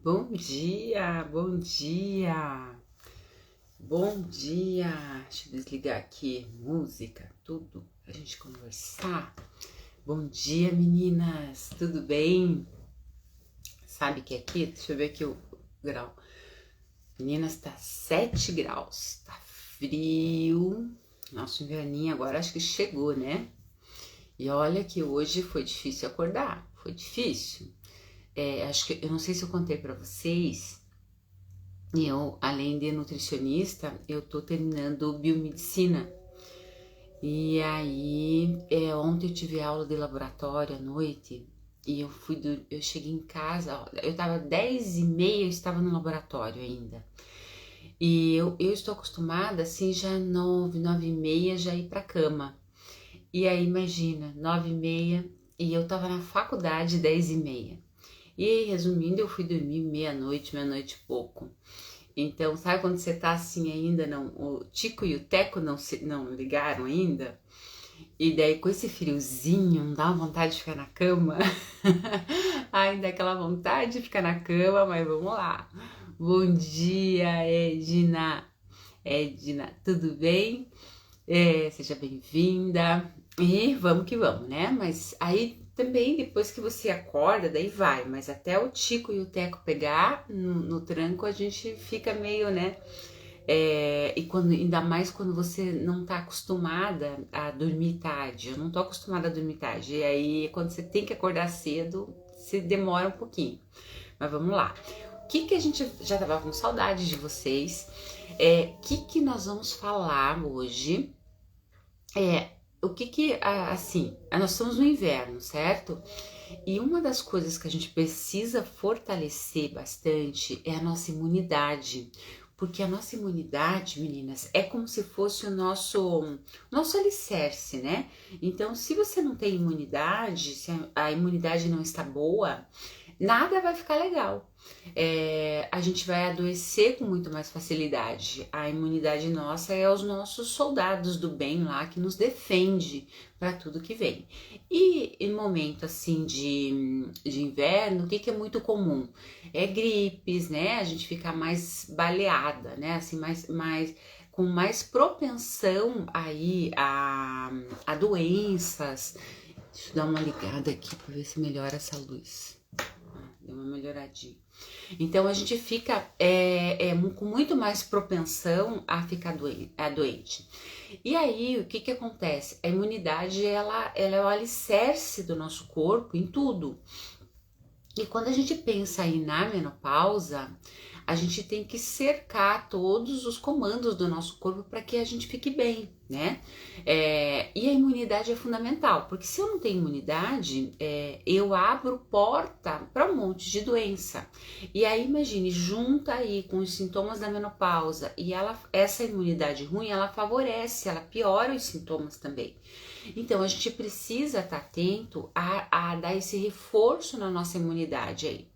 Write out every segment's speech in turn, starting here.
Bom dia, bom dia, bom dia. Deixa eu desligar aqui música, tudo, pra gente conversar. Bom dia, meninas, tudo bem? Sabe que aqui, deixa eu ver aqui o grau. Meninas, tá 7 graus, tá frio. Nosso inverninho agora acho que chegou, né? E olha que hoje foi difícil acordar, foi difícil. Acho que eu não sei se eu contei pra vocês. Eu, além de nutricionista, eu tô terminando biomedicina. E aí, ontem eu tive aula de laboratório à noite e eu cheguei em casa, ó, eu tava 10h30, eu estava no laboratório ainda. E eu estou acostumada, assim, já 9h30 já ir pra cama. E aí, imagina, 9h30 e eu tava na faculdade 10h30. E aí, resumindo, eu fui dormir meia-noite e pouco. Então, sabe quando você tá assim ainda, não, o Tico e o Teco não ligaram ainda? E daí com esse friozinho, não dá uma vontade de ficar na cama? Ainda aquela vontade de ficar na cama, mas vamos lá. Bom dia, Edna. Edna, tudo bem? Seja bem-vinda. E vamos que vamos, né? Mas aí também depois que você acorda, daí vai. Mas até o Tico e o Teco pegar no tranco, a gente fica meio, né? Ainda mais quando você não tá acostumada a dormir tarde. Eu não tô acostumada a dormir tarde. E aí, quando você tem que acordar cedo, se demora um pouquinho. Mas vamos lá. O que a gente já tava com saudade de vocês? Que nós vamos falar hoje? Assim, nós estamos no inverno, certo? E uma das coisas que a gente precisa fortalecer bastante é a nossa imunidade. Porque a nossa imunidade, meninas, é como se fosse o nosso alicerce, né? Então, se você não tem imunidade, se a imunidade não está boa, nada vai ficar legal. A gente vai adoecer com muito mais facilidade. A imunidade nossa é os nossos soldados do bem lá que nos defende para tudo que vem. E em momento assim de inverno, o que é muito comum? Gripes, né? A gente fica mais baleada, né? Assim, com mais propensão aí a doenças. Deixa eu dar uma ligada aqui para ver se melhora essa luz. Deu uma melhoradinha. Então a gente fica com muito mais propensão a ficar doente. E aí o que acontece? A imunidade ela é o alicerce do nosso corpo em tudo. E quando a gente pensa aí na menopausa, a gente tem que cercar todos os comandos do nosso corpo para que a gente fique bem, né? E a imunidade é fundamental, porque se eu não tenho imunidade, eu abro porta para um monte de doença. E aí, imagine, junta aí com os sintomas da menopausa e essa imunidade ruim, ela favorece, ela piora os sintomas também. Então, a gente precisa estar atento a dar esse reforço na nossa imunidade aí.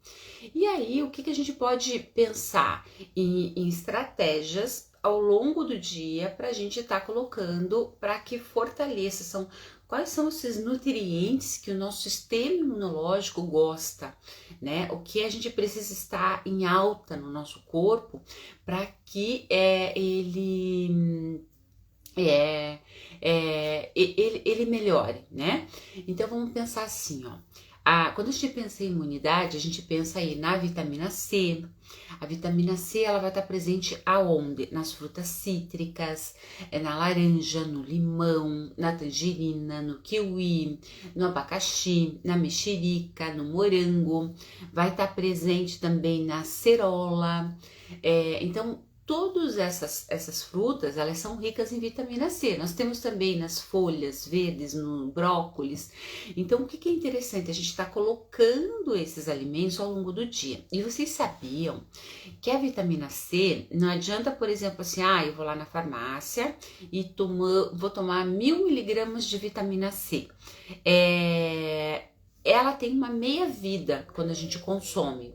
E aí, o que a gente pode pensar em estratégias ao longo do dia para a gente estar colocando para que fortaleça? Quais são esses nutrientes que o nosso sistema imunológico gosta, né? O que a gente precisa estar em alta no nosso corpo para que ele melhore, né? Então vamos pensar assim, ó. Quando a gente pensa em imunidade, a gente pensa aí na vitamina C. A vitamina C ela vai estar presente aonde? Nas frutas cítricas, na laranja, no limão, na tangerina, no kiwi, no abacaxi, na mexerica, no morango. Vai estar presente também na cerola. Então todas essas frutas, elas são ricas em vitamina C. Nós temos também nas folhas verdes, no brócolis. Então, o que é interessante? A gente está colocando esses alimentos ao longo do dia. E vocês sabiam que a vitamina C, não adianta, por exemplo, assim, eu vou lá na farmácia e vou tomar 1000 miligramas de vitamina C. Ela tem uma meia-vida quando a gente consome.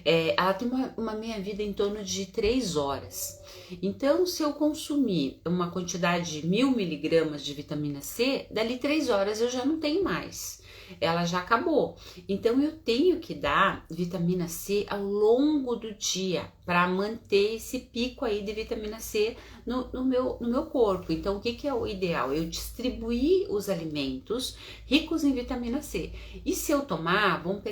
Ela tem uma meia-vida em torno de 3 horas. Então, se eu consumir uma quantidade de 1000 miligramas de vitamina C, dali 3 horas eu já não tenho mais. ela já acabou. Então eu tenho que dar vitamina C ao longo do dia para manter esse pico aí de vitamina C no meu corpo. Então o que é o ideal? Eu distribuir os alimentos ricos em vitamina C. E se eu tomar, vamos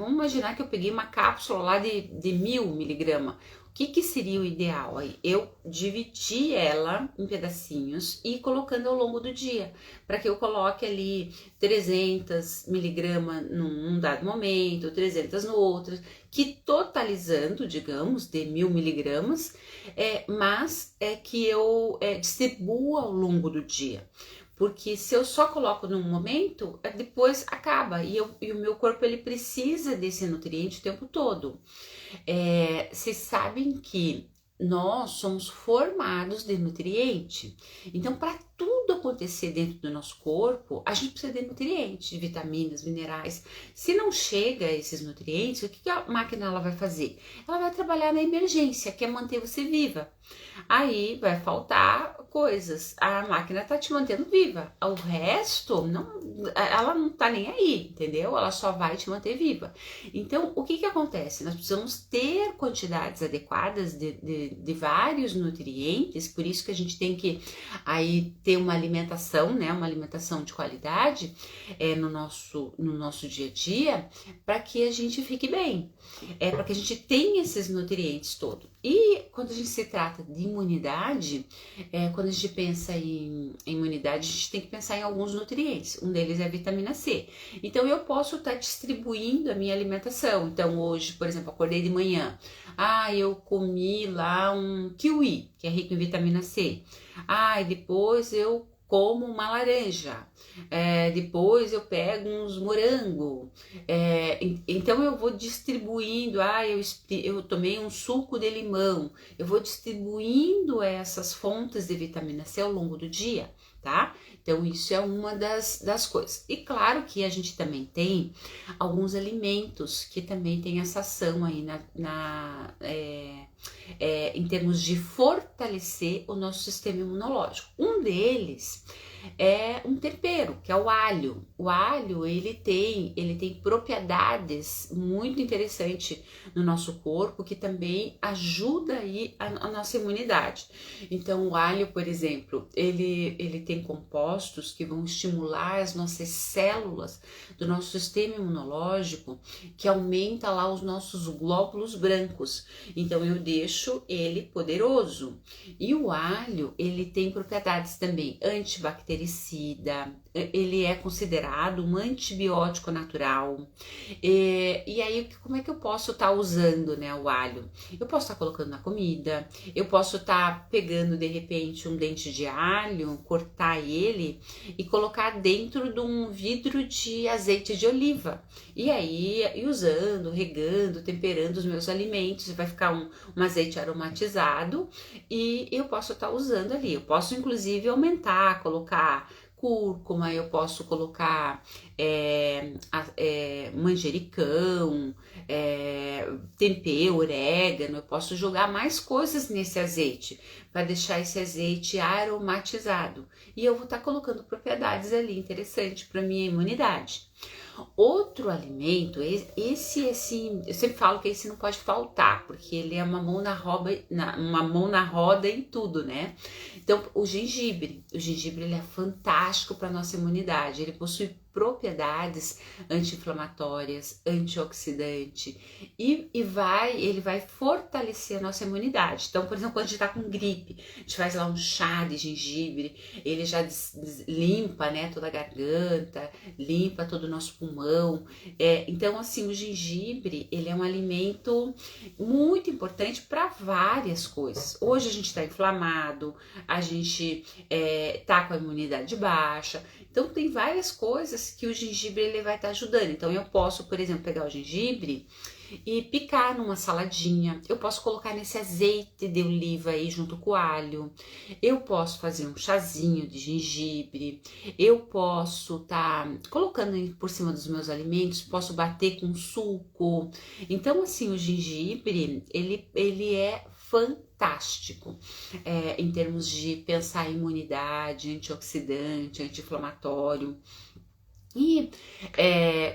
imaginar que eu peguei uma cápsula lá de 1000 miligramas. O que seria o ideal? Aí eu dividir ela em pedacinhos e ir colocando ao longo do dia, para que eu coloque ali 300 miligramas num dado momento, 300 no outro, que totalizando, digamos, de 1000 miligramas, mas é que eu distribua ao longo do dia. Porque se eu só coloco num momento, depois acaba. E o meu corpo ele precisa desse nutriente o tempo todo. Vocês sabem que nós somos formados de nutriente. Então, para tudo acontecer dentro do nosso corpo, a gente precisa de nutrientes, de vitaminas, minerais. Se não chega a esses nutrientes, o que a máquina ela vai fazer? Ela vai trabalhar na emergência, que é manter você viva. Aí vai faltar coisas. A máquina tá te mantendo viva. O resto, ela não tá nem aí, entendeu? Ela só vai te manter viva. Então, o que acontece? Nós precisamos ter quantidades adequadas de vários nutrientes, por isso que a gente tem que aí ter uma alimentação, né? Uma alimentação de qualidade no nosso dia a dia, para que a gente fique bem, para que a gente tenha esses nutrientes todos. E quando a gente se trata de imunidade, quando a gente pensa em imunidade, a gente tem que pensar em alguns nutrientes. Um deles é a vitamina C. Então eu posso estar distribuindo a minha alimentação. Então hoje, por exemplo, acordei de manhã. Eu comi lá um kiwi, que é rico em vitamina C. E depois eu como uma laranja, depois eu pego uns morango, então eu vou distribuindo, eu tomei um suco de limão, eu vou distribuindo essas fontes de vitamina C ao longo do dia, tá? Então isso é uma das coisas. E claro que a gente também tem alguns alimentos que também tem essa ação aí em termos de fortalecer o nosso sistema imunológico. Um deles é um tempero, que é o alho. O alho, ele tem propriedades muito interessantes no nosso corpo, que também ajuda aí a nossa imunidade. Então, o alho, por exemplo, ele tem compostos que vão estimular as nossas células do nosso sistema imunológico, que aumenta lá os nossos glóbulos brancos. Então, eu deixo ele poderoso. E o alho, ele tem propriedades também antibacterianas, ele é considerado um antibiótico natural. E aí, como é que eu posso estar usando, né, o alho? Eu posso estar colocando na comida, eu posso estar pegando de repente um dente de alho, cortar ele e colocar dentro de um vidro de azeite de oliva. E aí, usando, regando, temperando os meus alimentos, vai ficar um azeite aromatizado e eu posso estar usando ali. Eu posso inclusive aumentar, colocar cúrcuma, eu posso colocar manjericão, tempero, orégano, eu posso jogar mais coisas nesse azeite para deixar esse azeite aromatizado. E eu vou estar colocando propriedades ali interessantes para minha imunidade. Outro alimento, esse assim, eu sempre falo que esse não pode faltar, porque ele é uma mão na roda em tudo, né? Então, o gengibre ele é fantástico para nossa imunidade, ele possui propriedades anti-inflamatórias, antioxidante e ele vai fortalecer a nossa imunidade. Então, por exemplo, quando a gente tá com gripe, a gente faz lá um chá de gengibre, ele já limpa, né, toda a garganta, limpa todo o nosso pulmão. Então, assim, o gengibre, ele é um alimento muito importante para várias coisas. Hoje a gente tá inflamado, a gente tá com a imunidade baixa, então tem várias coisas que o gengibre ele vai estar ajudando. Então eu posso, por exemplo, pegar o gengibre e picar numa saladinha, eu posso colocar nesse azeite de oliva aí junto com o alho, eu posso fazer um chazinho de gengibre, eu posso colocando por cima dos meus alimentos, posso bater com suco. Então assim, o gengibre, ele é fantástico em termos de pensar em imunidade, antioxidante, anti-inflamatório. E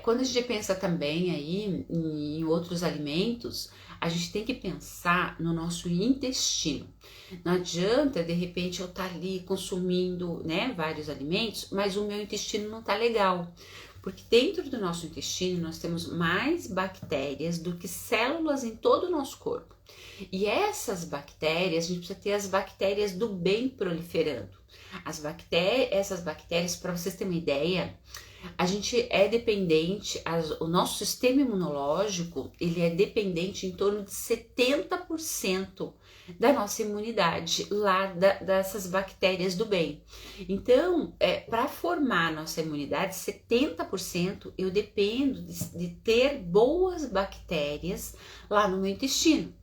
quando a gente pensa também aí em outros alimentos, a gente tem que pensar no nosso intestino. Não adianta, de repente, eu estar ali consumindo, né, vários alimentos, mas o meu intestino não tá legal. Porque dentro do nosso intestino nós temos mais bactérias do que células em todo o nosso corpo. E essas bactérias, a gente precisa ter as bactérias do bem proliferando. Essas bactérias, para vocês terem uma ideia, a gente é dependente, o nosso sistema imunológico, ele é dependente em torno de 70% da nossa imunidade lá dessas bactérias do bem. Então, para formar a nossa imunidade, 70% eu dependo de ter boas bactérias lá no meu intestino.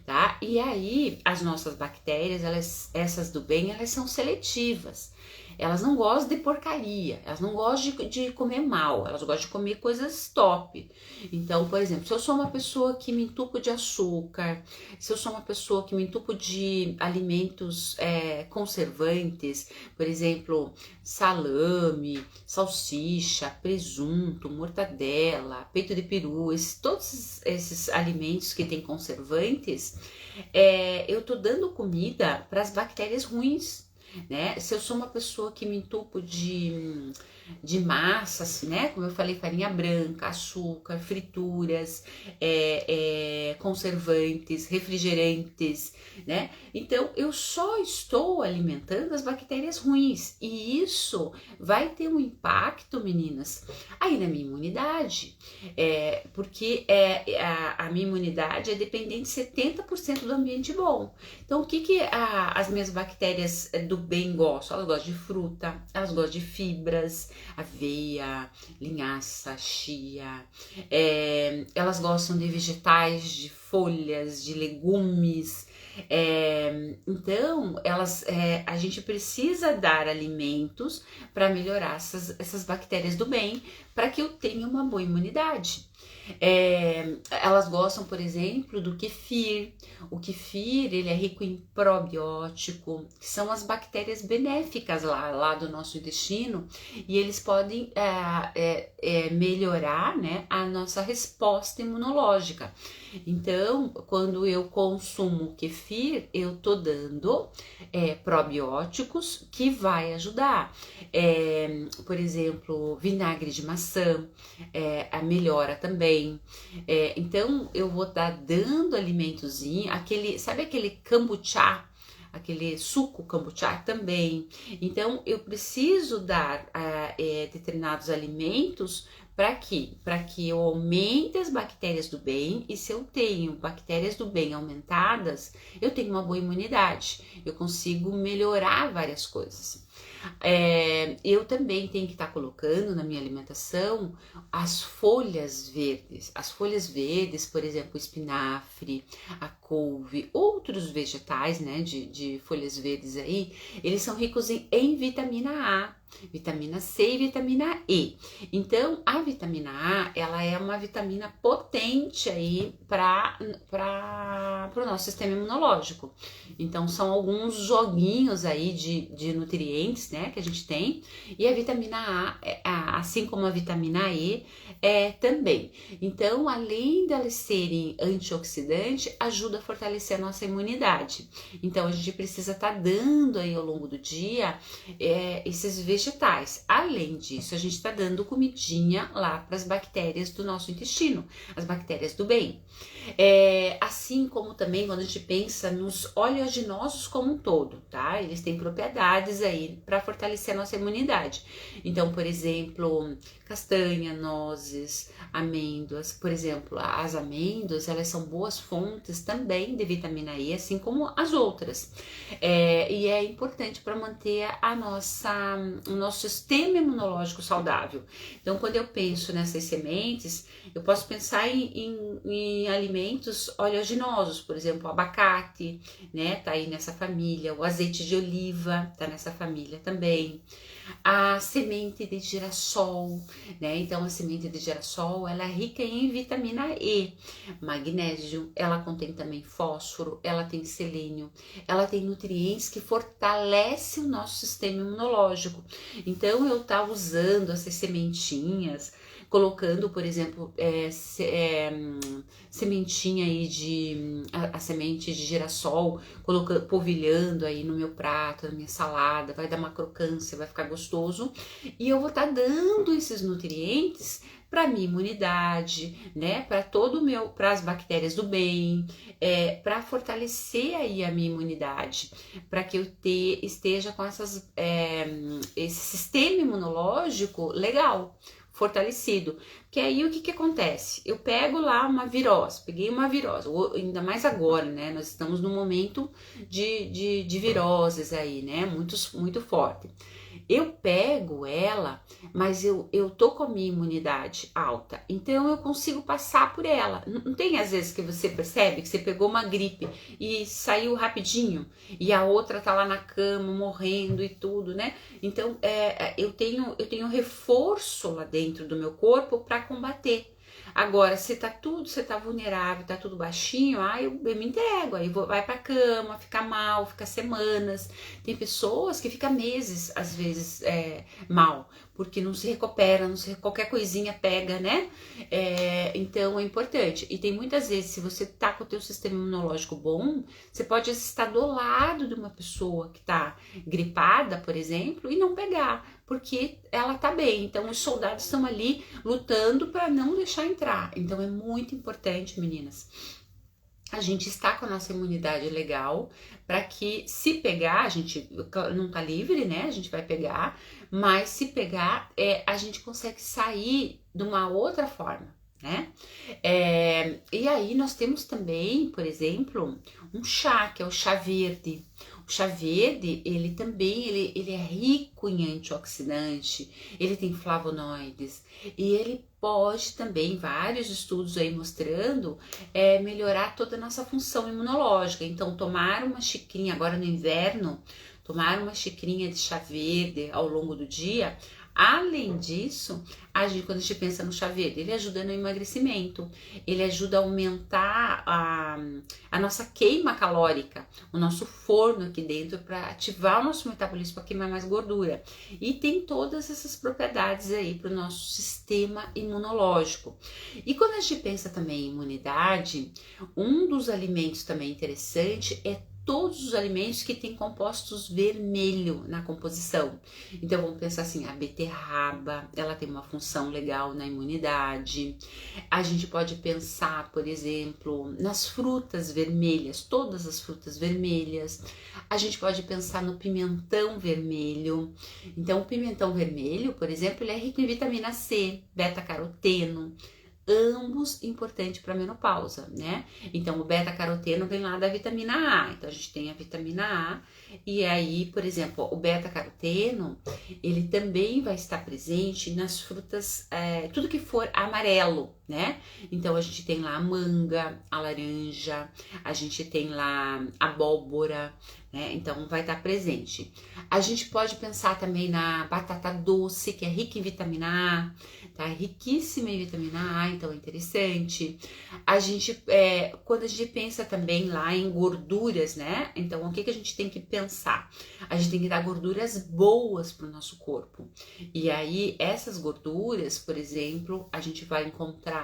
Tá? E aí, as nossas bactérias, essas do bem, elas são seletivas. Elas não gostam de porcaria, elas não gostam de comer mal, elas gostam de comer coisas top. Então, por exemplo, se eu sou uma pessoa que me entupo de açúcar, se eu sou uma pessoa que me entupo de alimentos conservantes, por exemplo, salame, salsicha, presunto, mortadela, peito de peru, todos esses alimentos que têm conservantes, eu tô dando comida para as bactérias ruins. Né? Se eu sou uma pessoa que me entupo de massas, né? Como eu falei, farinha branca, açúcar, frituras, conservantes, refrigerantes, né? Então eu só estou alimentando as bactérias ruins e isso vai ter um impacto, meninas, aí na minha imunidade, porque a minha imunidade é dependente de 70% do ambiente bom. Então o que as minhas bactérias do bem gostam? Elas gostam de fruta, elas gostam de fibras, aveia, linhaça, chia, elas gostam de vegetais, de folhas, de legumes. Então, a gente precisa dar alimentos para melhorar essas bactérias do bem, para que eu tenha uma boa imunidade. Elas gostam, por exemplo, do kefir. O kefir, ele é rico em probiótico, que são as bactérias benéficas lá do nosso intestino, e eles podem melhorar, né, a nossa resposta imunológica. Então, quando eu consumo kefir, eu tô dando probióticos que vai ajudar. Por exemplo, vinagre de maçã, melhora também. Então, eu vou estar dando alimentozinho, sabe aquele kombucha? Aquele suco kombucha também. Então, eu preciso dar determinados alimentos para quê? Para que eu aumente as bactérias do bem, e se eu tenho bactérias do bem aumentadas, eu tenho uma boa imunidade, eu consigo melhorar várias coisas. Eu também tenho que estar colocando na minha alimentação as folhas verdes. As folhas verdes, por exemplo, o espinafre, a couve, outros vegetais, né, de folhas verdes aí, eles são ricos em vitamina A, vitamina C e vitamina E. Então, a vitamina A, ela é uma vitamina potente aí para o nosso sistema imunológico. Então, são alguns joguinhos aí de nutrientes, né, que a gente tem. E a vitamina A, assim como a vitamina E, também. Então, além delas serem antioxidantes, ajuda a fortalecer a nossa imunidade. Então, a gente precisa estar dando aí ao longo do dia esses vegetais. Além disso, a gente está dando comidinha lá para as bactérias do nosso intestino, as bactérias do bem. Assim como também quando a gente pensa nos oleaginosos como um todo, tá? Eles têm propriedades aí para fortalecer a nossa imunidade. Então, por exemplo, castanha, nozes, amêndoas. Por exemplo, as amêndoas, elas são boas fontes também de vitamina E, assim como as outras. E é importante para manter o nosso sistema imunológico saudável. Então, quando eu penso nessas sementes, eu posso pensar em alimentos oleaginosos, por exemplo, o abacate, né? Tá aí nessa família. O azeite de oliva tá nessa família também. A semente de girassol, né? Então a semente de girassol, ela é rica em vitamina E, magnésio, ela contém também fósforo, ela tem selênio, ela tem nutrientes que fortalecem o nosso sistema imunológico. Então eu tava usando essas sementinhas, colocando, por exemplo, sementinha aí a semente de girassol, colocando, polvilhando aí no meu prato, na minha salada, vai dar uma crocância, vai ficar gostoso, e eu vou estar dando esses nutrientes para minha imunidade, né, para todo o meu, para as bactérias do bem, para fortalecer aí a minha imunidade, para que eu esteja com esse sistema imunológico legal, fortalecido. Que aí o que acontece? Eu pego lá uma virose, peguei uma virose, ainda mais agora, né? Nós estamos num momento de viroses aí, né? Muito forte. Eu pego ela, mas eu tô com a minha imunidade alta, então eu consigo passar por ela. Não tem às vezes que você percebe que você pegou uma gripe e saiu rapidinho, e a outra tá lá na cama morrendo e tudo, né? Então eu tenho reforço lá dentro do meu corpo para combater. Agora, se você tá vulnerável, tá tudo baixinho, eu me entrego, aí vai pra cama, fica mal, fica semanas. Tem pessoas que ficam meses, às vezes, mal, porque não se recupera, qualquer coisinha pega, né? Então é importante. E tem muitas vezes, se você tá com o teu sistema imunológico bom, você pode estar do lado de uma pessoa que tá gripada, por exemplo, e não pegar, porque ela tá bem. Então os soldados estão ali lutando para não deixar entrar. Então é muito importante, meninas, a gente está com a nossa imunidade legal, para que se pegar, a gente não tá livre, né? A gente vai pegar, mas se pegar, a gente consegue sair de uma outra forma, né? E aí nós temos também, por exemplo, um chá, que é o chá verde. O chá verde, ele também ele é rico em antioxidante, ele tem flavonoides, e ele pode também, vários estudos aí mostrando, melhorar toda a nossa função imunológica. Então, tomar uma xicrinha agora no inverno, tomar uma xicrinha de chá verde ao longo do dia. Além disso, quando a gente pensa no chá verde, ele ajuda no emagrecimento, ele ajuda a aumentar a nossa queima calórica, o nosso forno aqui dentro, para ativar o nosso metabolismo, para queimar mais gordura. E tem todas essas propriedades aí para o nosso sistema imunológico. E quando a gente pensa também em imunidade, um dos alimentos também interessante é todos os alimentos que têm compostos vermelho na composição. Então vamos pensar assim, a beterraba, ela tem uma função legal na imunidade. A gente pode pensar, por exemplo, nas frutas vermelhas, todas as frutas vermelhas. A gente pode pensar no pimentão vermelho. Então o pimentão vermelho, por exemplo, ele é rico em vitamina C, beta-caroteno, ambos importantes para a menopausa, né? Então o beta-caroteno vem lá da vitamina A, então a gente tem a vitamina A, e aí, por exemplo, o beta-caroteno, ele também vai estar presente nas frutas, tudo que for amarelo, né? Então a gente tem lá a manga, a laranja, a gente tem lá a abóbora, né? Então vai estar presente. A gente pode pensar também na batata doce, que é rica em vitamina A, tá? Riquíssima em vitamina A, então é interessante. Quando a gente pensa também lá em gorduras, né? Então o que a gente tem que pensar? A gente tem que dar gorduras boas para o nosso corpo. E aí essas gorduras, por exemplo, a gente vai encontrar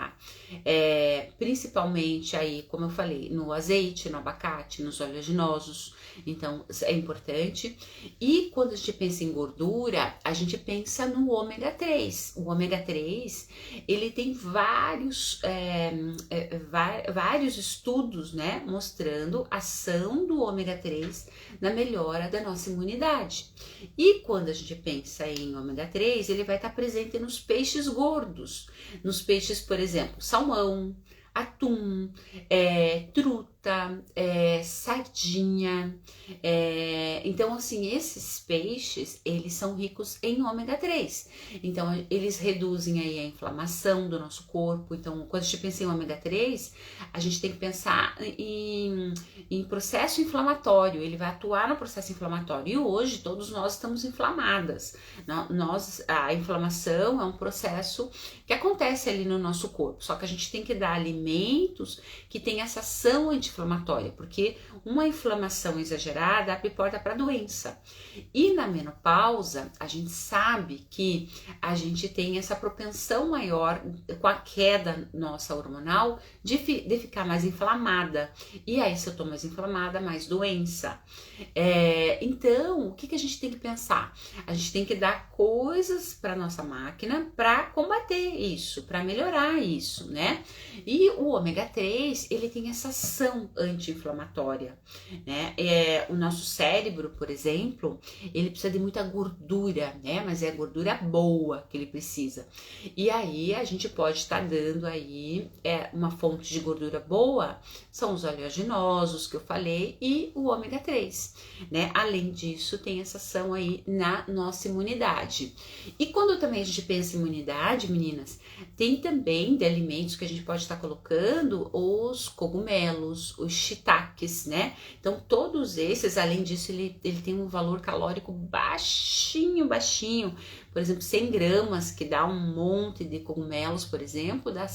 principalmente aí, como eu falei, no azeite, no abacate, nos oleaginosos. Então é importante. E quando a gente pensa em gordura, a gente pensa no ômega 3. O ômega 3, ele tem vários estudos, né, mostrando a ação do ômega 3 na melhora da nossa imunidade. E quando a gente pensa em ômega 3, ele vai estar presente nos peixes gordos, nos peixes, por exemplo, salmão, atum, truta, truta, sardinha. Então, assim, esses peixes, eles são ricos em ômega 3. Então, eles reduzem aí a inflamação do nosso corpo. Então, quando a gente pensa em ômega 3, a gente tem que pensar em processo inflamatório. Ele vai atuar no processo inflamatório. E hoje, todos nós estamos inflamadas. A inflamação é um processo que acontece ali no nosso corpo. Só que a gente tem que dar alimentos que têm essa ação anti-inflamatória, porque uma inflamação exagerada abre porta para doença. E na menopausa, a gente sabe que a gente tem essa propensão maior com a queda nossa hormonal de ficar mais inflamada. E aí, se eu tô mais inflamada, mais doença. Então, o que a gente tem que pensar? A gente tem que dar coisas para nossa máquina para combater isso, para melhorar isso, né? E o ômega 3, ele tem essa ação anti-inflamatória, né? O nosso cérebro, por exemplo, ele precisa de muita gordura, né? Mas é gordura boa que ele precisa. E aí a gente pode estar dando aí uma fonte de gordura boa, são os oleaginosos que eu falei e o ômega 3, né? Além disso, tem essa ação aí na nossa imunidade. E quando também a gente pensa em imunidade, meninas, tem também de alimentos que a gente pode estar colocando os cogumelos, os shiitakes, né? Então, todos esses, além disso, ele tem um valor calórico baixinho. Por exemplo, 100 gramas, que dá um monte de cogumelos, por exemplo, dá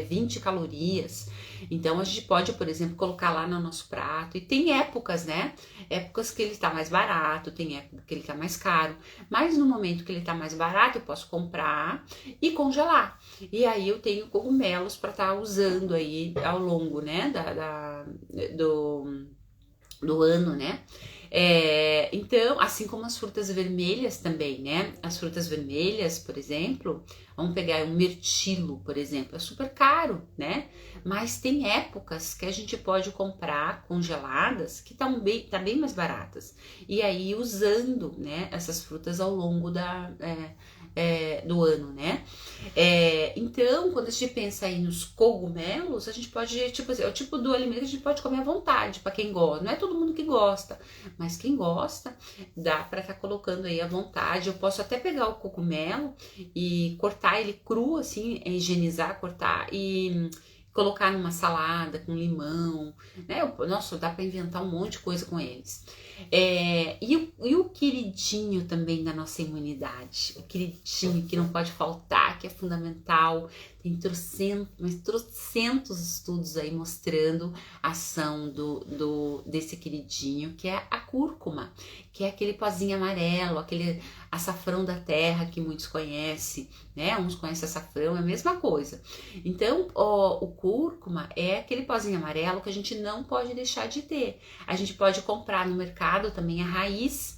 20 calorias. Então, a gente pode, por exemplo, colocar lá no nosso prato. E tem épocas, né? Épocas que ele está mais barato, tem época que ele está mais caro. Mas no momento que ele está mais barato, eu posso comprar e congelar. E aí eu tenho cogumelos para estar usando aí ao longo, né, do ano, né? Então, assim como as frutas vermelhas também, né? As frutas vermelhas, por exemplo, vamos pegar um mirtilo, por exemplo, é super caro, né? Mas tem épocas que a gente pode comprar congeladas que tá bem mais baratas. E aí usando, né, essas frutas ao longo do ano, né? Então, quando a gente pensa aí nos cogumelos, a gente pode, tipo assim, é o tipo do alimento que a gente pode comer à vontade, para quem gosta. Não é todo mundo que gosta, mas quem gosta, dá para estar colocando aí à vontade. Eu posso até pegar o cogumelo e cortar ele cru, assim, higienizar, cortar e colocar numa salada com limão, né? Nossa, dá para inventar um monte de coisa com eles. E o queridinho também da nossa imunidade, o queridinho que não pode faltar, que é fundamental. Tem trocentos estudos aí mostrando a ação desse queridinho, que é a cúrcuma, que é aquele pozinho amarelo, aquele açafrão da terra que muitos conhecem, né? Uns conhecem açafrão, é a mesma coisa. Então, o cúrcuma é aquele pozinho amarelo que a gente não pode deixar de ter. A gente pode comprar no mercado também a raiz,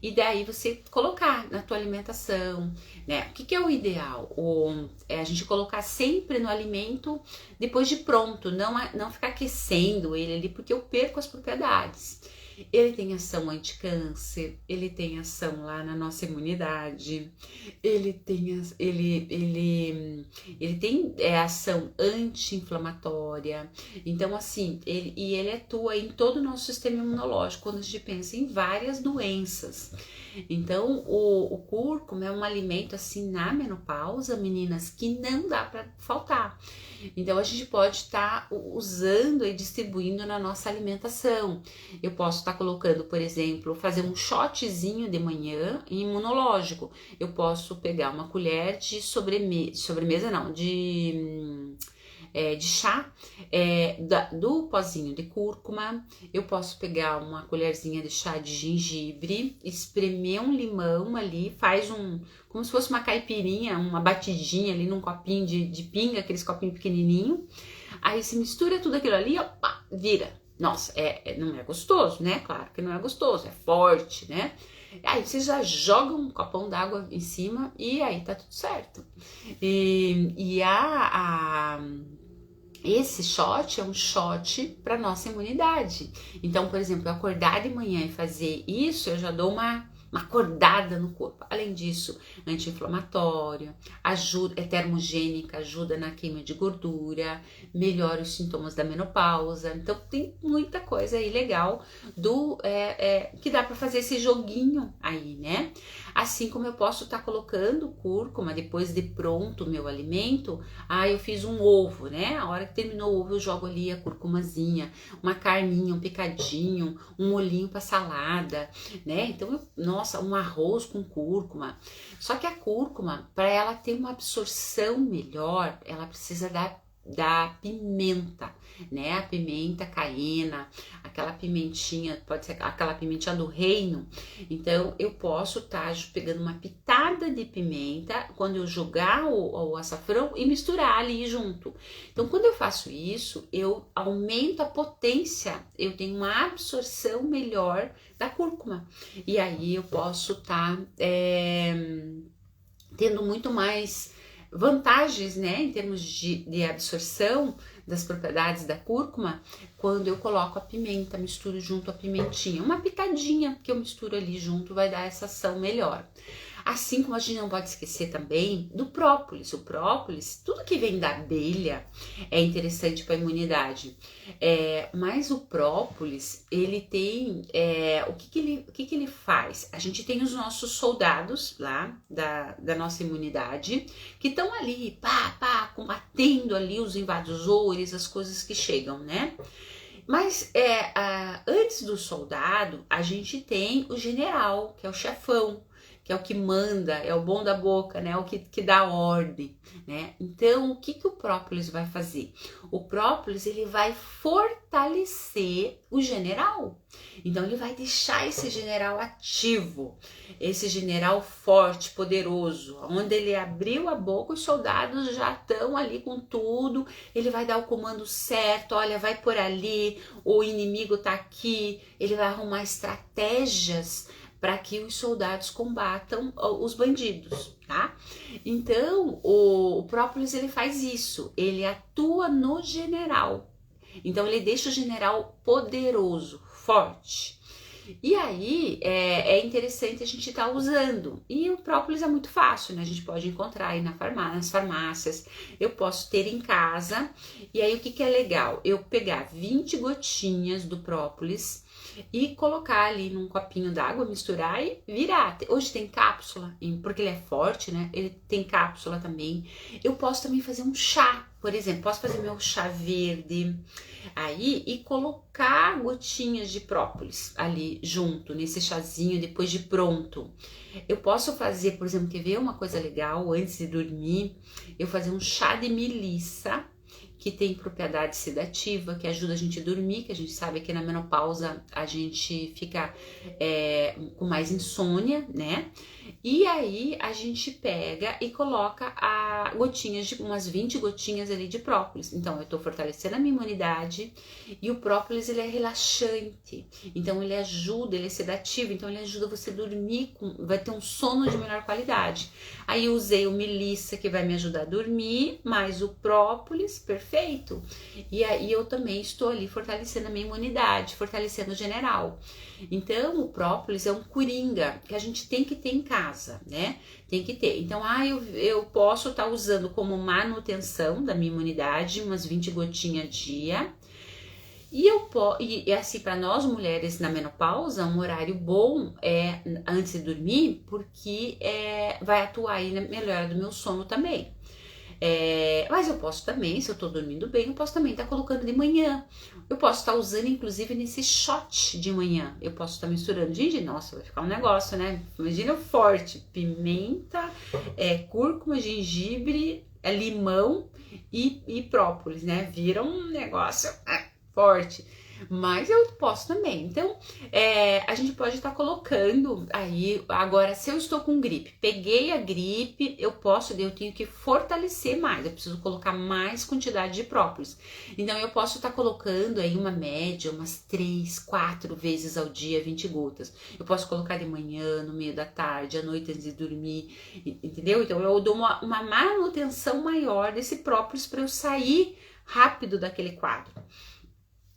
e daí você colocar na tua alimentação, né? O que é o ideal? É a gente colocar sempre no alimento depois de pronto, não ficar aquecendo ele ali, porque eu perco as propriedades. Ele tem ação anti-câncer, ele tem ação lá na nossa imunidade, ele tem ação anti-inflamatória. Então, assim, ele atua em todo o nosso sistema imunológico quando a gente pensa em várias doenças. Então, o cúrcuma é um alimento, assim, na menopausa, meninas, que não dá para faltar. Então, a gente pode estar usando e distribuindo na nossa alimentação. Eu posso estar colocando, por exemplo, fazer um shotzinho de manhã imunológico. Eu posso pegar uma colher de de chá do pozinho de cúrcuma. Eu posso pegar uma colherzinha de chá de gengibre, espremer um limão ali, como se fosse uma caipirinha, uma batidinha ali num copinho de pinga, aqueles copinhos pequenininho. Aí se mistura tudo aquilo ali, opa, vira. Nossa, não é gostoso, né? Claro que não é gostoso, é forte, né? Aí você já joga um copão d'água em cima e aí tá tudo certo. Esse shot é um shot para nossa imunidade. Então, por exemplo, eu acordar de manhã e fazer isso, eu já dou uma uma acordada no corpo. Além disso, anti-inflamatório, ajuda, é termogênica, ajuda na queima de gordura, melhora os sintomas da menopausa. Então tem muita coisa aí legal que dá para fazer esse joguinho aí, né? Assim como eu posso estar colocando cúrcuma depois de pronto o meu alimento. Eu fiz um ovo, né? A hora que terminou o ovo eu jogo ali a cúrcumazinha, uma carninha, um picadinho, um molhinho para salada, né? Então, nossa, um arroz com cúrcuma. Só que a cúrcuma, para ela ter uma absorção melhor, ela precisa da pimenta, né? A pimenta caiena, aquela pimentinha, pode ser aquela pimentinha do reino. Então eu posso estar pegando uma pitada de pimenta quando eu jogar o açafrão e misturar ali junto. Então quando eu faço isso, eu aumento a potência, eu tenho uma absorção melhor da cúrcuma. E aí eu posso estar tendo muito mais vantagens, né, em termos de absorção das propriedades da cúrcuma, quando eu coloco a pimenta, misturo junto a pimentinha, uma pitadinha que eu misturo ali junto vai dar essa ação melhor. Assim como a gente não pode esquecer também do própolis. O própolis, tudo que vem da abelha é interessante para a imunidade. Mas o própolis, ele tem... o que ele faz? A gente tem os nossos soldados lá da nossa imunidade que estão ali, combatendo ali os invasores, as coisas que chegam, né? Mas antes do soldado, a gente tem o general, que é o chefão, que é o que manda, é o bom da boca, né? O que dá ordem, né? Então, o que o própolis vai fazer? O própolis, ele vai fortalecer o general. Então, ele vai deixar esse general ativo, esse general forte, poderoso. Onde ele abriu a boca, os soldados já estão ali com tudo. Ele vai dar o comando certo, olha, vai por ali, o inimigo tá aqui. Ele vai arrumar estratégias para que os soldados combatam os bandidos, tá? Então, o própolis, ele faz isso, ele atua no general. Então, ele deixa o general poderoso, forte. E aí, é interessante a gente estar usando. E o própolis é muito fácil, né? A gente pode encontrar aí nas farmácias. Eu posso ter em casa. E aí, o que é legal? Eu pegar 20 gotinhas do própolis e colocar ali num copinho d'água, misturar e virar. Hoje tem cápsula, porque ele é forte, né? Ele tem cápsula também. Eu posso também fazer um chá, por exemplo. Posso fazer meu chá verde aí e colocar gotinhas de própolis ali junto, nesse chazinho, depois de pronto. Eu posso fazer, por exemplo, quer ver uma coisa legal? Antes de dormir, eu fazer um chá de melissa, que tem propriedade sedativa, que ajuda a gente a dormir, que a gente sabe que na menopausa a gente fica com mais insônia, né? E aí a gente pega e coloca umas 20 gotinhas ali de própolis. Então eu tô fortalecendo a minha imunidade e o própolis, ele é relaxante. Então ele ajuda, ele é sedativo, então ele ajuda você a dormir, vai ter um sono de melhor qualidade. Aí eu usei o melissa, que vai me ajudar a dormir, mais o própolis, perfeito. E aí eu também estou ali fortalecendo a minha imunidade, fortalecendo o general. Então o própolis é um coringa que a gente tem que ter em casa, né? Tem que ter. Então, eu posso estar usando como manutenção da minha imunidade, umas 20 gotinhas dia. E assim, para nós mulheres na menopausa, um horário bom é antes de dormir, porque vai atuar aí na melhora do meu sono também. Mas eu posso também, se eu tô dormindo bem, eu posso também estar colocando de manhã. Eu posso estar usando, inclusive, nesse shot de manhã. Eu posso estar misturando gengibre. Nossa, vai ficar um negócio, né? Imagina o forte. Pimenta, cúrcuma, gengibre, limão e própolis, né? Vira um negócio forte. Mas eu posso também. Então, a gente pode estar colocando aí. Agora, se eu estou com gripe, peguei a gripe, eu tenho que fortalecer mais. Eu preciso colocar mais quantidade de própolis. Então, eu posso estar colocando aí uma média, umas 3, 4 vezes ao dia, 20 gotas. Eu posso colocar de manhã, no meio da tarde, à noite antes de dormir, entendeu? Então, eu dou uma manutenção maior desse própolis para eu sair rápido daquele quadro.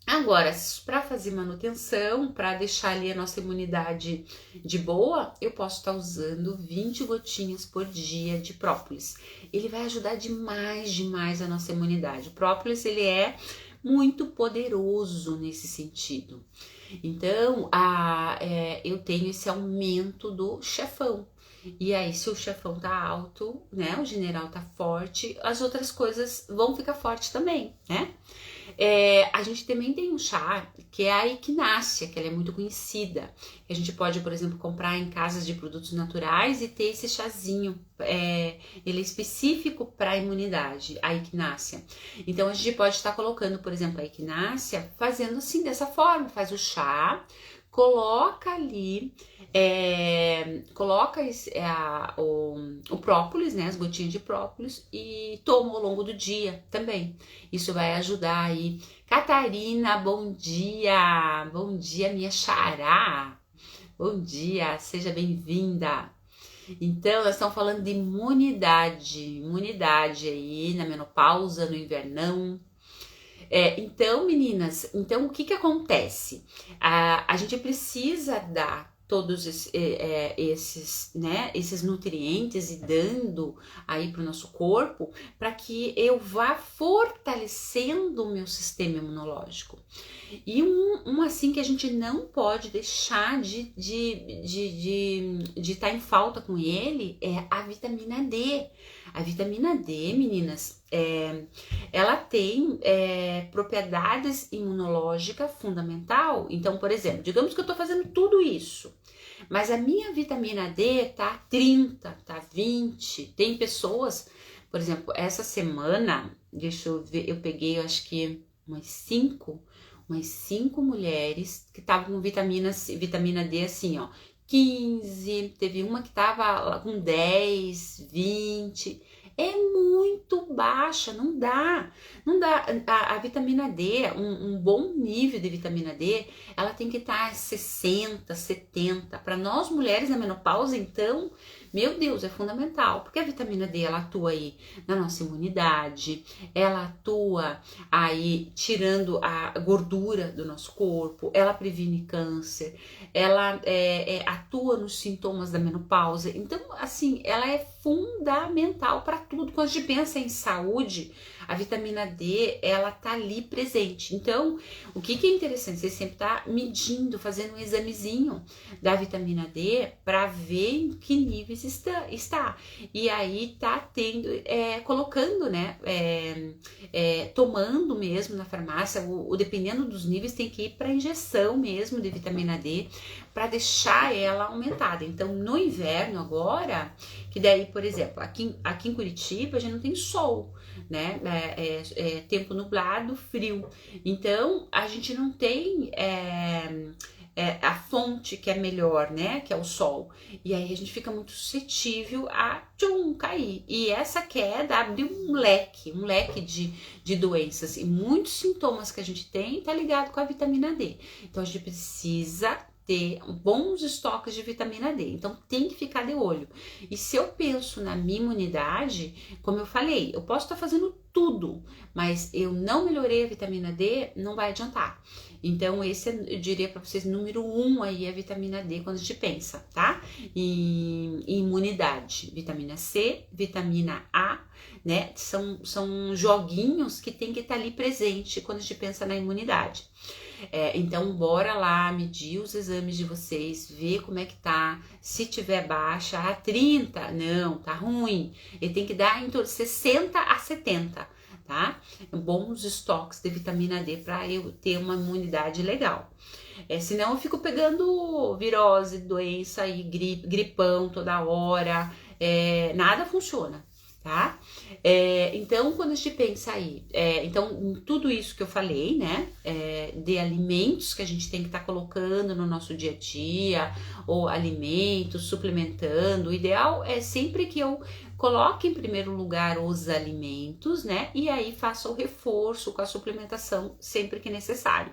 Agora, para fazer manutenção, para deixar ali a nossa imunidade de boa, eu posso estar usando 20 gotinhas por dia de própolis. Ele vai ajudar demais a nossa imunidade. O própolis, ele é muito poderoso nesse sentido. Então, eu tenho esse aumento do chefão. E aí, se o chefão tá alto, né, o general tá forte, as outras coisas vão ficar fortes também, né? A gente também tem um chá que é a equinácea, que ela é muito conhecida. A gente pode, por exemplo, comprar em casas de produtos naturais e ter esse chazinho. Ele é específico para a imunidade, a equinácea. Então a gente pode estar colocando, por exemplo, a equinácea, fazendo assim, dessa forma, faz o chá, coloca ali, coloca o própolis, né, as gotinhas de própolis e toma ao longo do dia também. Isso vai ajudar aí. Catarina, bom dia! Bom dia, minha xará! Bom dia, seja bem-vinda! Então, nós estamos falando de imunidade aí na menopausa, no invernão. Então, meninas, o que acontece? A gente precisa dar todos esses nutrientes e dando aí para o nosso corpo para que eu vá fortalecendo o meu sistema imunológico. E assim que a gente não pode deixar de estar em falta com ele é a vitamina D. A vitamina D, meninas, ela tem propriedades imunológicas fundamental. Então, por exemplo, digamos que eu tô fazendo tudo isso, mas a minha vitamina D tá 30, tá 20. Tem pessoas, por exemplo, essa semana, deixa eu ver, eu peguei, eu acho que umas 5 mulheres que estavam com vitamina D assim, ó, 15, teve uma que tava com 10, 20, é muito baixa, não dá. A vitamina D, um bom nível de vitamina D, ela tem que estar 60, 70. Para nós mulheres na menopausa, então, meu Deus, é fundamental, porque a vitamina D, ela atua aí na nossa imunidade, ela atua aí tirando a gordura do nosso corpo, ela previne câncer, ela atua nos sintomas da menopausa. Então, assim, ela é fundamental para tudo. Quando a gente pensa em saúde, a vitamina D, ela tá ali presente. Então, o que é interessante? Você sempre tá medindo, fazendo um examezinho da vitamina D para ver em que níveis está. E aí tá tendo, colocando, né? Tomando mesmo na farmácia, dependendo dos níveis, tem que ir para injeção mesmo de vitamina D para deixar ela aumentada. Então, no inverno agora, que daí, por exemplo, aqui em Curitiba a gente não tem sol, né? Tempo nublado, frio. Então, a gente não tem a fonte que é melhor, né? Que é o sol. E aí a gente fica muito suscetível a cair. E essa queda abre um leque de doenças. E muitos sintomas que a gente tem tá ligado com a vitamina D. Então, a gente precisa ter bons estoques de vitamina D, então tem que ficar de olho. E se eu penso na minha imunidade, como eu falei, eu posso estar fazendo tudo, mas eu não melhorei a vitamina D, não vai adiantar. Então esse eu diria para vocês, número 1 aí é a vitamina D quando a gente pensa, tá? Em imunidade, vitamina C, vitamina A, né? São joguinhos que tem que estar ali presente quando a gente pensa na imunidade. Então bora lá medir os exames de vocês, ver como é que tá. Se tiver baixa, 30, não, tá ruim. Ele tem que dar em torno de 60 a 70, tá? Bons estoques de vitamina D para eu ter uma imunidade legal. Senão eu fico pegando virose, doença e gripão toda hora, nada funciona. Tá? Então, quando a gente pensa aí, então, tudo isso que eu falei, né, de alimentos que a gente tem que estar colocando no nosso dia a dia, ou alimentos, suplementando, o ideal é sempre que eu coloque em primeiro lugar os alimentos, né, e aí faça o reforço com a suplementação sempre que necessário.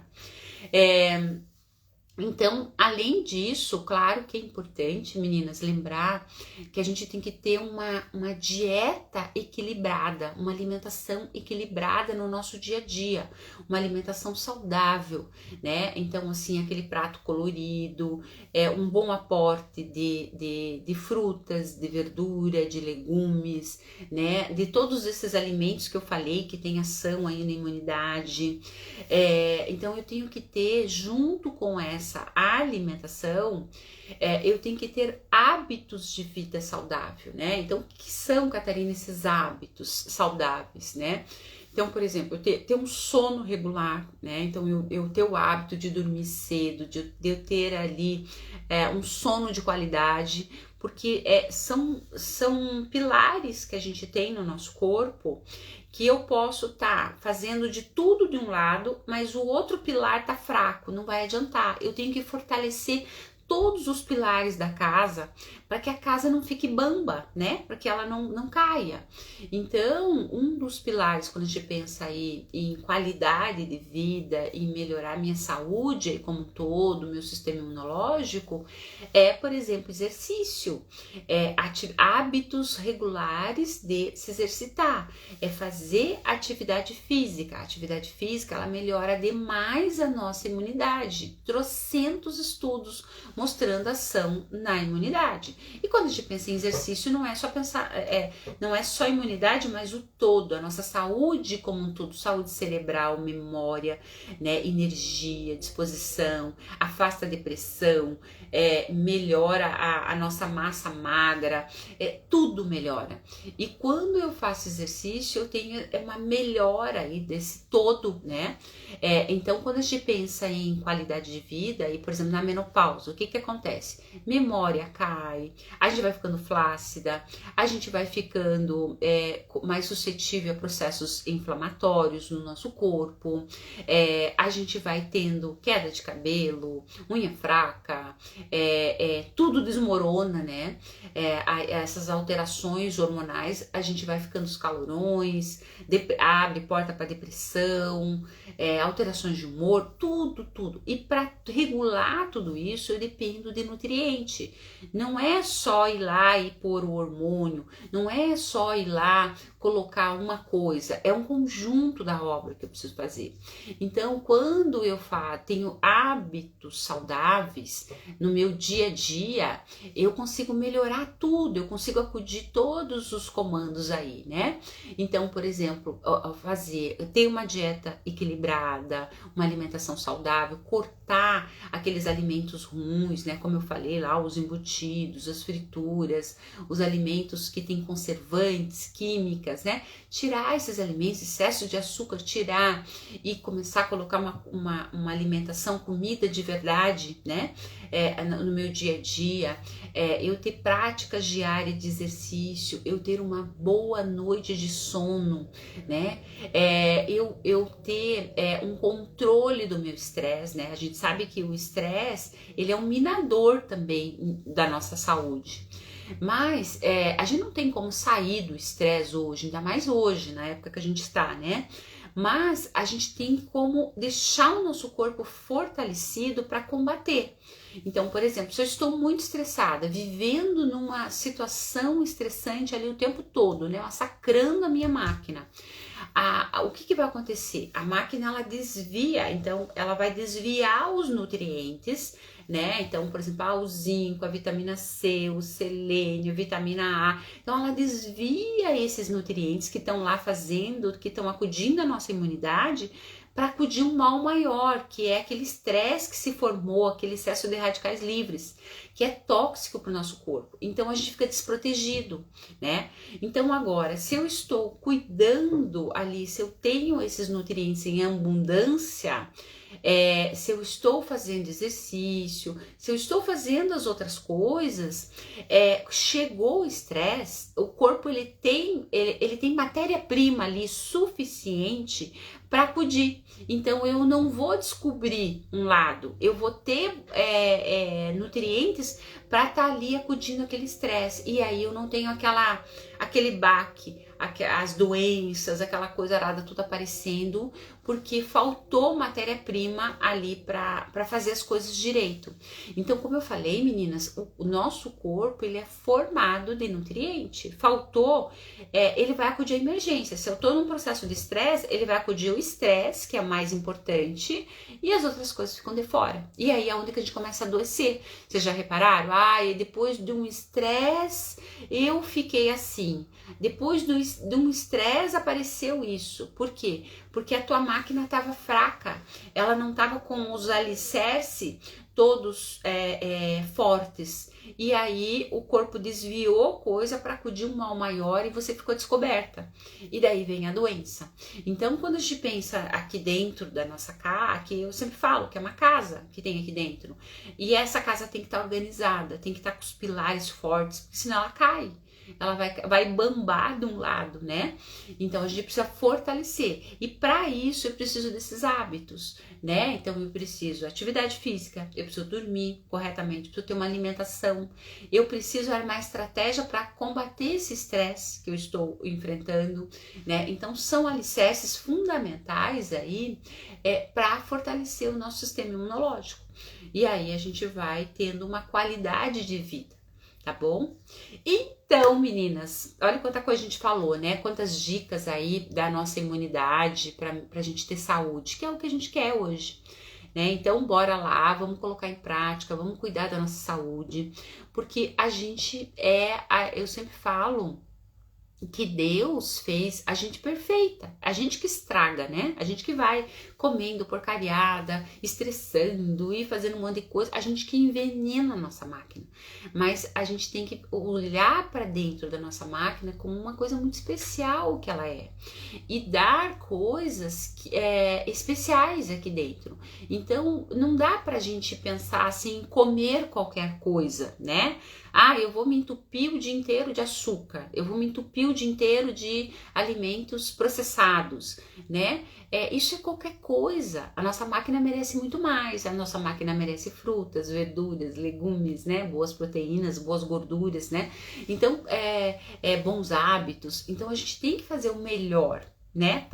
Então, além disso, claro que é importante, meninas, lembrar que a gente tem que ter uma dieta equilibrada, uma alimentação equilibrada no nosso dia a dia, uma alimentação saudável, né? Então, assim, aquele prato colorido, um bom aporte de frutas, de verdura, de legumes, né? De todos esses alimentos que eu falei que tem ação aí na imunidade. Então, eu tenho que ter, junto com essa alimentação, eu tenho que ter hábitos de vida saudável, né? Então, o que são, Catarina, esses hábitos saudáveis, né? Então, por exemplo, eu ter um sono regular, né? Então, eu ter o hábito de dormir cedo, de eu ter ali um sono de qualidade, porque são pilares que a gente tem no nosso corpo que eu posso estar fazendo de tudo de um lado, mas o outro pilar tá fraco, não vai adiantar. Eu tenho que fortalecer todos os pilares da casa para que a casa não fique bamba, né? Para que ela não caia. Então, um dos pilares, quando a gente pensa aí em qualidade de vida e melhorar minha saúde como um todo, meu sistema imunológico, por exemplo, exercício, hábitos regulares de se exercitar, fazer atividade física. A atividade física, ela melhora demais a nossa imunidade. Trocentos estudos mostrando ação na imunidade. E quando a gente pensa em exercício, não é só pensar, não é só imunidade, mas o todo, a nossa saúde como um todo, saúde cerebral, memória, né, energia, disposição, afasta a depressão, melhora a nossa massa magra, tudo melhora. E quando eu faço exercício, eu tenho uma melhora aí desse todo, né? Então, quando a gente pensa em qualidade de vida, e por exemplo, na menopausa, o que acontece? Memória cai, a gente vai ficando flácida, a gente vai ficando mais suscetível a processos inflamatórios no nosso corpo, a gente vai tendo queda de cabelo, unha fraca, tudo desmorona, né? Essas alterações hormonais, a gente vai ficando os calorões, abre porta para depressão, alterações de humor, tudo. E para regular tudo isso, eu dependo de nutriente. Não é só ir lá e pôr o hormônio, não é só ir lá colocar uma coisa, é um conjunto da obra que eu preciso fazer. Então, quando eu tenho hábitos saudáveis no meu dia a dia, eu consigo melhorar tudo, eu consigo acudir todos os comandos aí, né? Então, por exemplo, ter uma dieta equilibrada, uma alimentação saudável, cortar aqueles alimentos ruins, né? Como eu falei lá, os embutidos, as frituras, os alimentos que têm conservantes, químicas, né? Tirar esses alimentos, excesso de açúcar, tirar e começar a colocar uma alimentação, comida de verdade, né? No meu dia a dia, eu ter práticas diárias de exercício, eu ter uma boa noite de sono, né? Eu ter um controle do meu estresse, né? A gente sabe que o estresse, ele é um minador também da nossa saúde. Mas a gente não tem como sair do estresse hoje, ainda mais hoje, na época que a gente está, né? Mas a gente tem como deixar o nosso corpo fortalecido para combater. Então, por exemplo, se eu estou muito estressada, vivendo numa situação estressante ali o tempo todo, né, massacrando a minha máquina, o que vai acontecer? A máquina, ela desvia, então ela vai desviar os nutrientes, né? Então, por exemplo, o zinco, a vitamina C, o selênio, a vitamina A. Então, ela desvia esses nutrientes que estão lá fazendo, que estão acudindo a nossa imunidade para acudir um mal maior, que é aquele estresse que se formou, aquele excesso de radicais livres, que é tóxico para o nosso corpo. Então a gente fica desprotegido, né? Então agora, se eu estou cuidando ali, se eu tenho esses nutrientes em abundância, se eu estou fazendo exercício, se eu estou fazendo as outras coisas, chegou o estresse, o corpo ele tem matéria-prima ali suficiente para acudir. Então eu não vou descobrir um lado, eu vou ter nutrientes para estar ali acudindo aquele estresse. E aí eu não tenho aquele baque, as doenças, aquela coisa arada tudo aparecendo, porque faltou matéria-prima ali para fazer as coisas direito. Então, como eu falei, meninas, o nosso corpo, ele é formado de nutriente. Faltou, ele vai acudir à emergência. Se eu tô num processo de estresse, ele vai acudir ao estresse, que é mais importante, e as outras coisas ficam de fora. E aí é onde que a gente começa a adoecer. Vocês já repararam? E depois de um estresse, eu fiquei assim. Depois de um estresse apareceu isso. Por quê? Porque a tua máquina estava fraca, ela não estava com os alicerces todos fortes. E aí o corpo desviou coisa para acudir um mal maior e você ficou descoberta. E daí vem a doença. Então, quando a gente pensa aqui dentro da nossa casa, aqui eu sempre falo que é uma casa que tem aqui dentro. E essa casa tem que estar organizada, tem que estar com os pilares fortes, porque senão ela cai. Ela vai bambar de um lado, né? Então a gente precisa fortalecer. E para isso eu preciso desses hábitos, né? Então eu preciso atividade física, eu preciso dormir corretamente, eu preciso ter uma alimentação, eu preciso armar estratégia para combater esse estresse que eu estou enfrentando, né? Então são alicerces fundamentais aí para fortalecer o nosso sistema imunológico. E aí a gente vai tendo uma qualidade de vida. Tá bom? Então, meninas, olha quanta coisa a gente falou, né? Quantas dicas aí da nossa imunidade pra gente ter saúde, que é o que a gente quer hoje, né? Então, bora lá, vamos colocar em prática, vamos cuidar da nossa saúde, porque a gente eu sempre falo que Deus fez a gente perfeita, a gente que estraga, né? A gente que vai comendo porcariada, estressando e fazendo um monte de coisa, a gente que envenena a nossa máquina. Mas a gente tem que olhar para dentro da nossa máquina como uma coisa muito especial que ela é e dar coisas especiais aqui dentro. Então não dá pra gente pensar assim em comer qualquer coisa, né? Eu vou me entupir o dia inteiro de açúcar, eu vou me entupir o dia inteiro de alimentos processados, né? Isso é qualquer coisa. A nossa máquina merece muito mais. A nossa máquina merece frutas, verduras, legumes, né? Boas proteínas, boas gorduras, né? Então, bons hábitos. Então, a gente tem que fazer o melhor, né?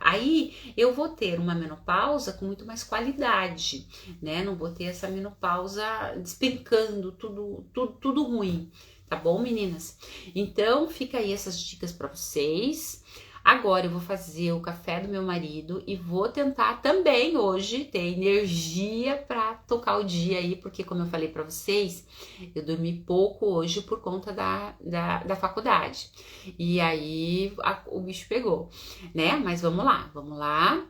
Aí eu vou ter uma menopausa com muito mais qualidade, né? Não vou ter essa menopausa despencando, tudo ruim, tá bom, meninas? Então fica aí essas dicas para vocês. Agora eu vou fazer o café do meu marido e vou tentar também hoje ter energia para tocar o dia aí, porque como eu falei para vocês, eu dormi pouco hoje por conta da faculdade. E aí o bicho pegou, né? Mas vamos lá.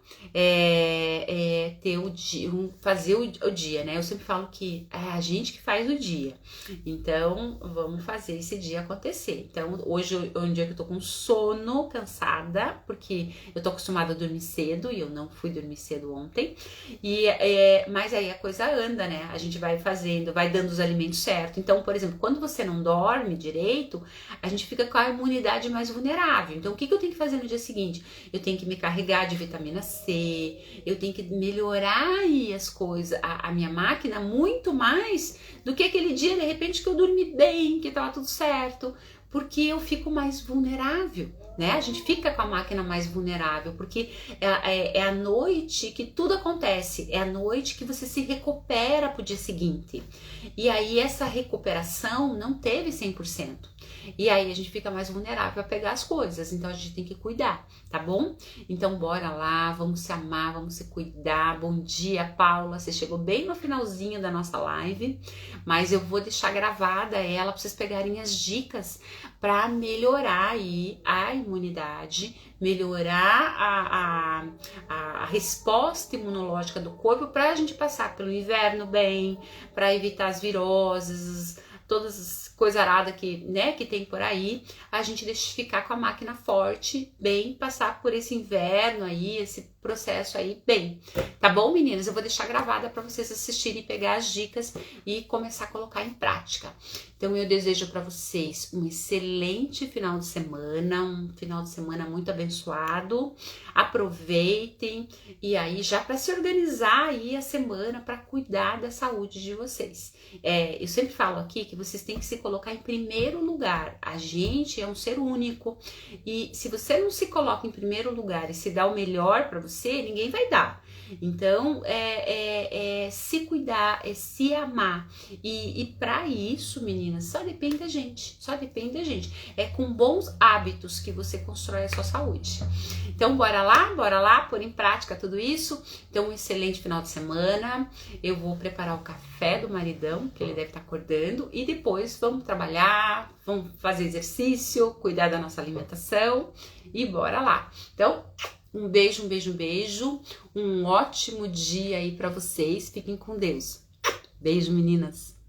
Ter o dia, fazer o dia, né? Eu sempre falo que é a gente que faz o dia. Então, vamos fazer esse dia acontecer. Então, hoje é um dia que eu tô com sono, cansada, porque eu tô acostumada a dormir cedo e eu não fui dormir cedo ontem. Mas aí a coisa anda, né? A gente vai fazendo, vai dando os alimentos certos. Então, por exemplo, quando você não dorme direito, a gente fica com a imunidade mais vulnerável. Então, o que eu tenho que fazer no dia seguinte? Eu tenho que me carregar de vitamina C, eu tenho que melhorar aí as coisas, a minha máquina muito mais do que aquele dia, de repente, que eu dormi bem, que tava tudo certo, porque eu fico mais vulnerável, né? A gente fica com a máquina mais vulnerável, porque é a noite que tudo acontece, é a noite que você se recupera pro dia seguinte. E aí essa recuperação não teve 100%. E aí a gente fica mais vulnerável a pegar as coisas, então a gente tem que cuidar, tá bom? Então bora lá, vamos se amar, vamos se cuidar. Bom dia, Paula, você chegou bem no finalzinho da nossa live, mas eu vou deixar gravada ela para vocês pegarem as dicas para melhorar aí a imunidade, melhorar a resposta imunológica do corpo para a gente passar pelo inverno bem, para evitar as viroses, todas as coisas aradas que tem por aí, a gente deixa ficar com a máquina forte, bem, passar por esse inverno aí, esse processo aí, bem. Tá bom, meninas? Eu vou deixar gravada para vocês assistirem, pegar as dicas e começar a colocar em prática. Então eu desejo para vocês um excelente final de semana, um final de semana muito abençoado. Aproveitem e aí já para se organizar aí a semana para cuidar da saúde de vocês. Eu sempre falo aqui que vocês têm que se colocar em primeiro lugar. A gente é um ser único e se você não se coloca em primeiro lugar e se dá o melhor para você, ninguém vai dar. Então, se cuidar, é se amar. E para isso, meninas, só depende da gente. Só depende da gente. É com bons hábitos que você constrói a sua saúde. Então, bora lá, pôr em prática tudo isso. Então, um excelente final de semana. Eu vou preparar o café do maridão, que ele deve estar acordando. E depois vamos trabalhar, vamos fazer exercício, cuidar da nossa alimentação. E bora lá. Então, um beijo, um beijo, um beijo. Um ótimo dia aí pra vocês. Fiquem com Deus. Beijo, meninas.